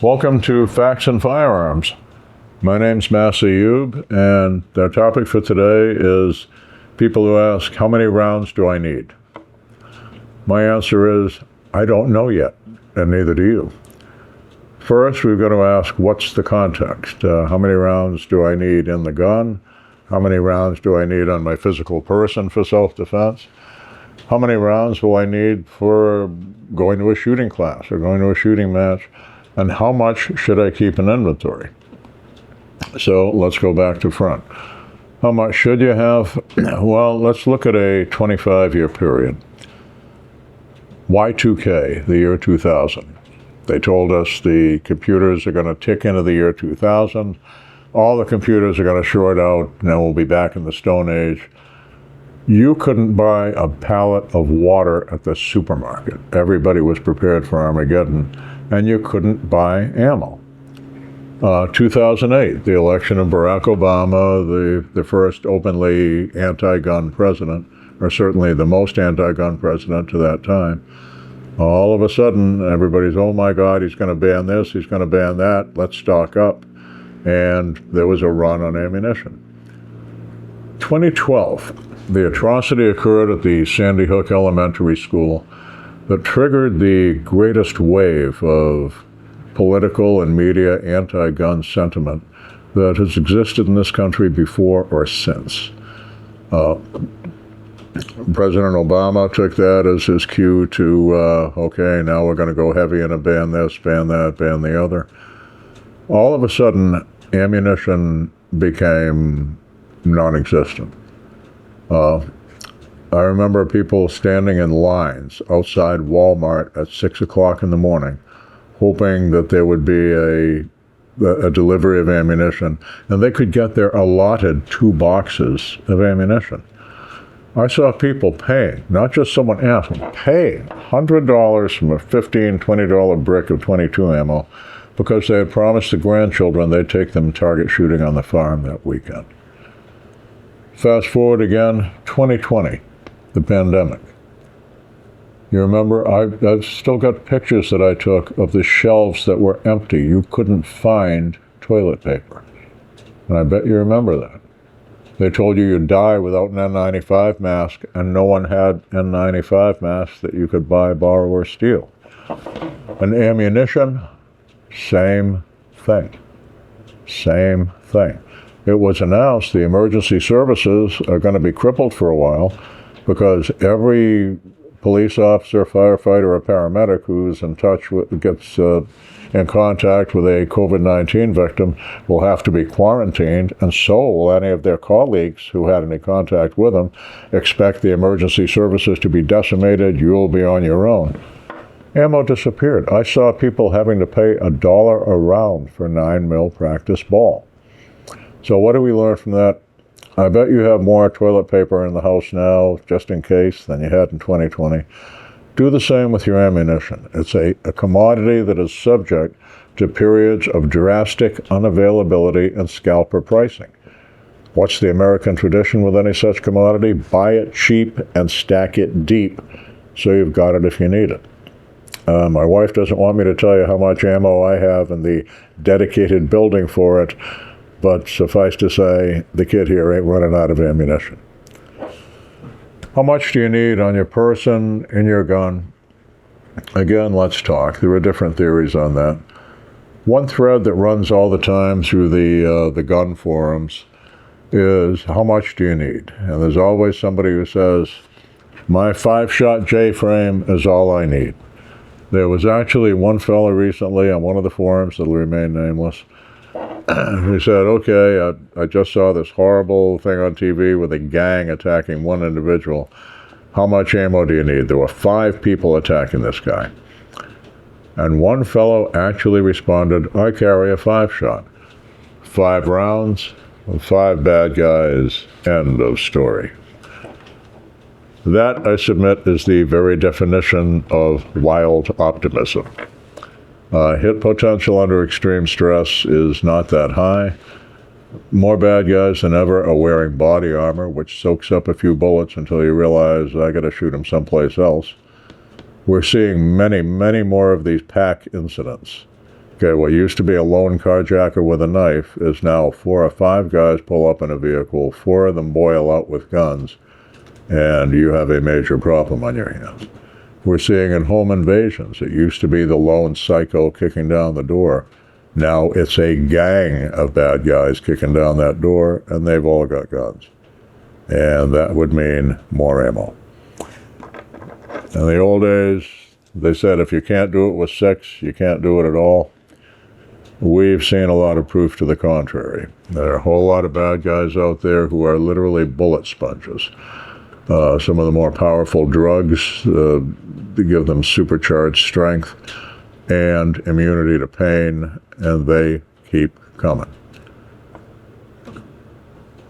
Welcome to Facts and Firearms. My name's Massad Ayoob, and the topic for today is people who ask, how many rounds do I need? My answer is, I don't know yet, and neither do you. First, we've got to ask, what's the context? How many rounds do I need in the gun? How many rounds do I need on my physical person for self-defense? How many rounds will I need for going to a shooting class or going to a shooting match? And how much should I keep in inventory? So let's go back to front. How much should you have? Well, let's look at a 25-year period. Y2K, the year 2000. They told us the computers are going to tick into the year 2000. All the computers are going to short out, and then we'll be back in the Stone Age. You couldn't buy a pallet of water at the supermarket. Everybody was prepared for Armageddon, and you couldn't buy ammo. 2008, the election of Barack Obama, the first openly anti-gun president, or certainly the most anti-gun president to that time. All of a sudden, everybody's, oh my God, he's going to ban this, he's going to ban that, let's stock up. And there was a run on ammunition. 2012, the atrocity occurred at the Sandy Hook Elementary School that triggered the greatest wave of political and media anti-gun sentiment that has existed in this country before or since. President Obama took that as his cue to, okay, now we're going to go heavy and ban this, ban that, ban the other. All of a sudden, ammunition became non-existent. I remember people standing in lines outside Walmart at 6 o'clock in the morning, hoping that there would be a delivery of ammunition, and they could get their allotted 2 boxes of ammunition. I saw people paying, not just someone asking, paying $100 from a $15, $20 brick of .22 ammo because they had promised the grandchildren they'd take them target shooting on the farm that weekend. Fast forward again, 2020, the pandemic. You remember, I've still got pictures that I took of the shelves that were empty. You couldn't find toilet paper. And I bet you remember that. They told you you'd die without an N95 mask, and no one had N95 masks that you could buy, borrow, or steal. And ammunition, same thing. Same thing. It was announced the emergency services are going to be crippled for a while because every police officer, firefighter, or paramedic who's in touch with, gets in contact with a COVID-19 victim will have to be quarantined, and so will any of their colleagues who had any contact with them. Expect the emergency services to be decimated. You'll be on your own. Ammo disappeared. I saw people having to pay $1 a round for 9mm practice ball. So what do we learn from that? I bet you have more toilet paper in the house now, just in case, than you had in 2020. Do the same with your ammunition. It's a commodity that is subject to periods of drastic unavailability and scalper pricing. What's the American tradition with any such commodity? Buy it cheap and stack it deep so you've got it if you need it. My wife doesn't want me to tell you how much ammo I have in the dedicated building for it, but suffice to say, the kid here ain't running out of ammunition. How much do you need on your person, in your gun? Again, let's talk. There are different theories on that. One thread that runs all the time through the gun forums is, how much do you need? And there's always somebody who says, my 5-shot J-frame is all I need. There was actually one fellow recently on one of the forums that'll remain nameless. He said, okay, I just saw this horrible thing on TV with a gang attacking one individual. How much ammo do you need? There were 5 people attacking this guy. And one fellow actually responded, I carry a 5-shot. 5 rounds, 5 bad guys, end of story. That, I submit, is the very definition of wild optimism. Hit potential under extreme stress is not that high. More bad guys than ever are wearing body armor, which soaks up a few bullets until you realize I got to shoot them someplace else. We're seeing many, many more of these pack incidents. Okay, what used to be a lone carjacker with a knife is now 4 or 5 guys pull up in a vehicle, 4 of them boil out with guns, and you have a major problem on your hands. We're seeing in home invasions, it used to be the lone psycho kicking down the door. Now it's a gang of bad guys kicking down that door, and they've all got guns. And that would mean more ammo. In the old days, they said if you can't do it with 6, you can't do it at all. We've seen a lot of proof to the contrary. There are a whole lot of bad guys out there who are literally bullet sponges. Some of the more powerful drugs give them supercharged strength and immunity to pain, and they keep coming.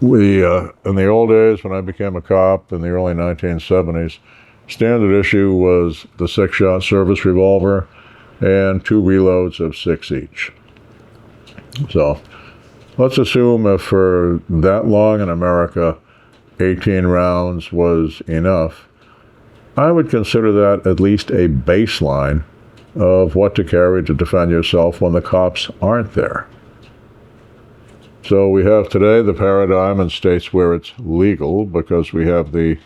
In the old days, when I became a cop in the early 1970s, standard issue was the 6-shot service revolver and 2 reloads of 6 each. So let's assume if for that long in America 18 rounds was enough, I would consider that at least a baseline of what to carry to defend yourself when the cops aren't there. So we have today the paradigm in states where it's legal, because we have the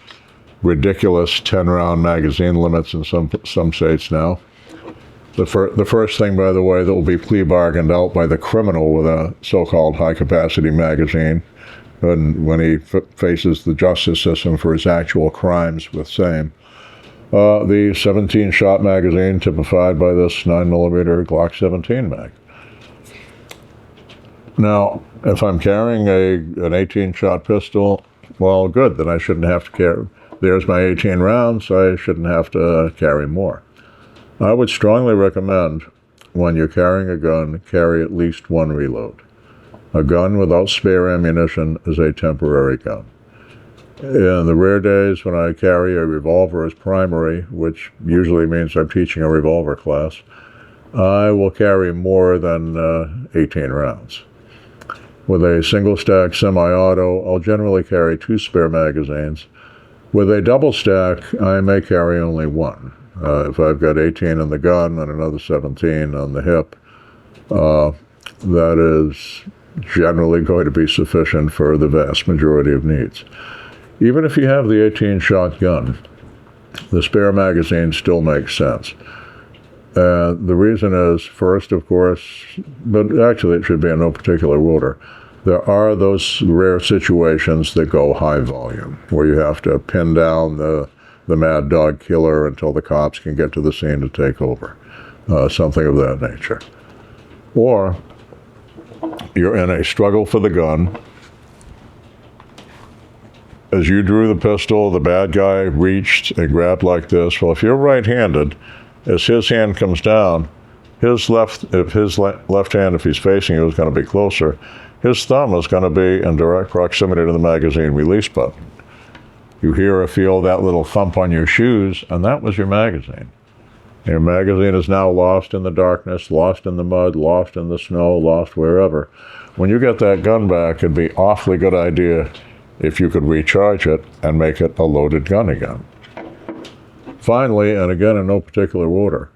ridiculous 10-round magazine limits in some states now. The first thing, by the way, that will be plea bargained out by the criminal with a so-called high-capacity magazine when he faces the justice system for his actual crimes with same. The 17-shot magazine typified by this 9mm Glock 17 mag. Now, if I'm carrying an 18-shot pistol, well, good, then I shouldn't have to carry. There's my 18 rounds, so I shouldn't have to carry more. I would strongly recommend, when you're carrying a gun, carry at least 1 reload. A gun without spare ammunition is a temporary gun. In the rare days when I carry a revolver as primary, which usually means I'm teaching a revolver class, I will carry more than 18 rounds. With a single-stack semi-auto, I'll generally carry 2 spare magazines. With a double stack, I may carry only 1. If I've got 18 in the gun and another 17 on the hip, that is generally going to be sufficient for the vast majority of needs. Even if you have the 18-shot gun, the spare magazine still makes sense. The reason is, first, of course, but actually it should be in no particular order, there are those rare situations that go high volume, where you have to pin down the mad dog killer until the cops can get to the scene to take over, something of that nature. Or you're in a struggle for the gun. As you drew the pistol, the bad guy reached and grabbed like this. Well, if you're right-handed, as his hand comes down, if his left hand, if he's facing you, is going to be closer, his thumb is going to be in direct proximity to the magazine release button. You hear or feel that little thump on your shoes, and that was your magazine. Your magazine is now lost in the darkness, lost in the mud, lost in the snow, lost wherever. When you get that gun back, it'd be an awfully good idea if you could recharge it and make it a loaded gun again. Finally, and again in no particular order,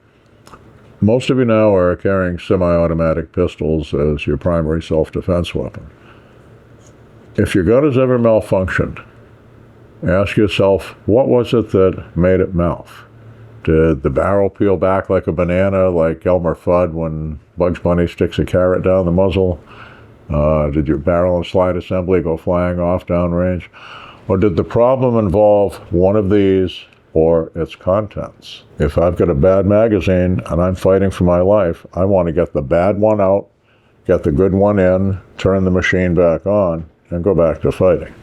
most of you now are carrying semi-automatic pistols as your primary self-defense weapon. If your gun has ever malfunctioned, ask yourself, what was it that made it malf? Did the barrel peel back like a banana, like Elmer Fudd when Bugs Bunny sticks a carrot down the muzzle? Did your barrel and slide assembly go flying off downrange? Or did the problem involve one of these or its contents? If I've got a bad magazine and I'm fighting for my life, I want to get the bad one out, get the good one in, turn the machine back on, and go back to fighting.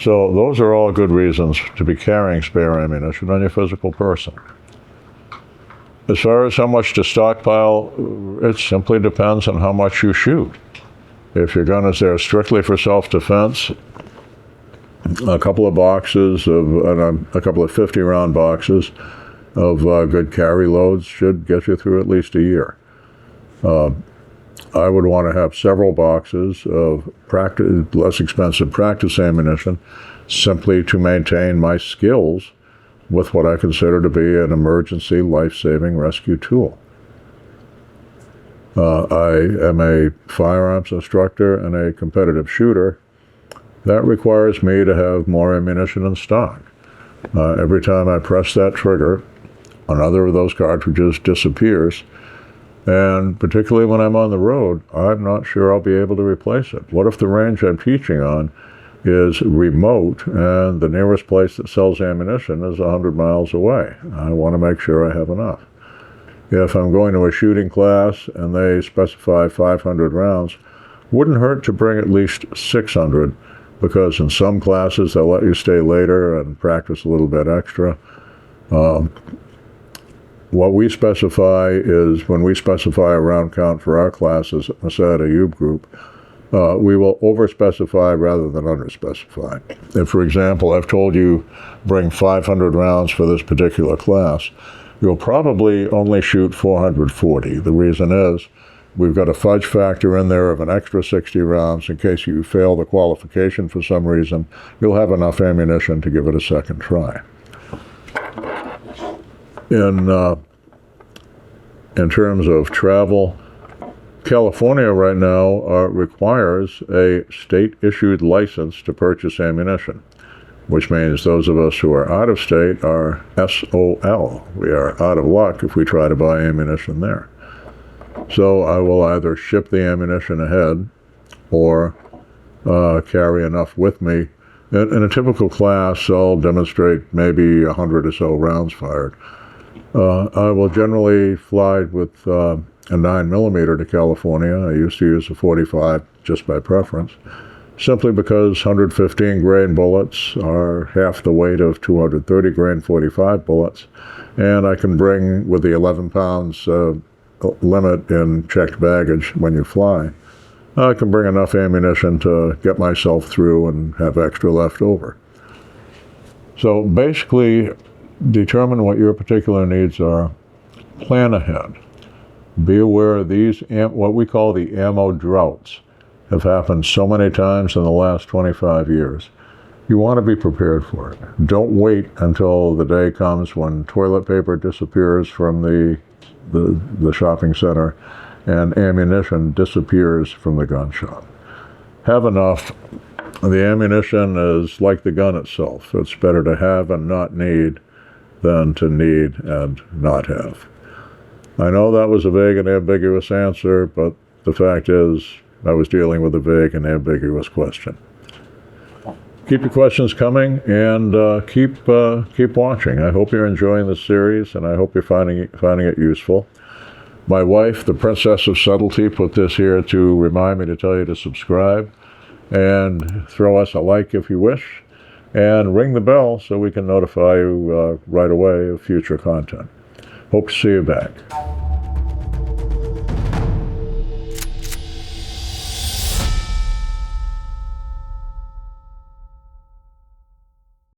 So those are all good reasons to be carrying spare ammunition on your physical person. As far as how much to stockpile, it simply depends on how much you shoot. If your gun is there strictly for self-defense, a couple of boxes of, a couple of 50-round boxes of good carry loads should get you through at least a year. I would want to have several boxes of less expensive practice ammunition simply to maintain my skills with what I consider to be an emergency life-saving rescue tool. I am a firearms instructor and a competitive shooter. That requires me to have more ammunition in stock. Every time I press that trigger, another of those cartridges disappears, and particularly when I'm on the road, I'm not sure I'll be able to replace it. What if the range I'm teaching on is remote and the nearest place that sells ammunition is 100 miles away? I want to make sure I have enough. If I'm going to a shooting class and they specify 500 rounds, wouldn't hurt to bring at least 600, because in some classes they'll let you stay later and practice a little bit extra. What we specify is, when we specify a round count for our classes at Massad Ayoob Group, we will over-specify rather than under-specify. If, for example, I've told you bring 500 rounds for this particular class, you'll probably only shoot 440. The reason is we've got a fudge factor in there of an extra 60 rounds in case you fail the qualification for some reason. You'll have enough ammunition to give it a second try. In terms of travel, California right now requires a state-issued license to purchase ammunition, which means those of us who are out of state are SOL. We are out of luck if we try to buy ammunition there. So I will either ship the ammunition ahead or carry enough with me. In a typical class, I'll demonstrate maybe 100 or so rounds fired. I will generally fly with a 9mm to California. I used to use a 45 just by preference, simply because 115 grain bullets are half the weight of 230 grain 45 bullets, and I can bring, with the 11 pounds limit in checked baggage when you fly, I can bring enough ammunition to get myself through and have extra left over. So basically, determine what your particular needs are, plan ahead. Be aware of these, what we call the ammo droughts, have happened so many times in the last 25 years. You want to be prepared for it. Don't wait until the day comes when toilet paper disappears from the shopping center and ammunition disappears from the gun shop. Have enough. The ammunition is like the gun itself. It's better to have and not need than to need and not have. I know that was a vague and ambiguous answer, but the fact is I was dealing with a vague and ambiguous question. Keep your questions coming, and keep watching. I hope you're enjoying this series, and I hope you're finding it useful. My wife, the Princess of Subtlety, put this here to remind me to tell you to subscribe and throw us a like if you wish, and ring the bell so we can notify you right away of future content. Hope to see you back.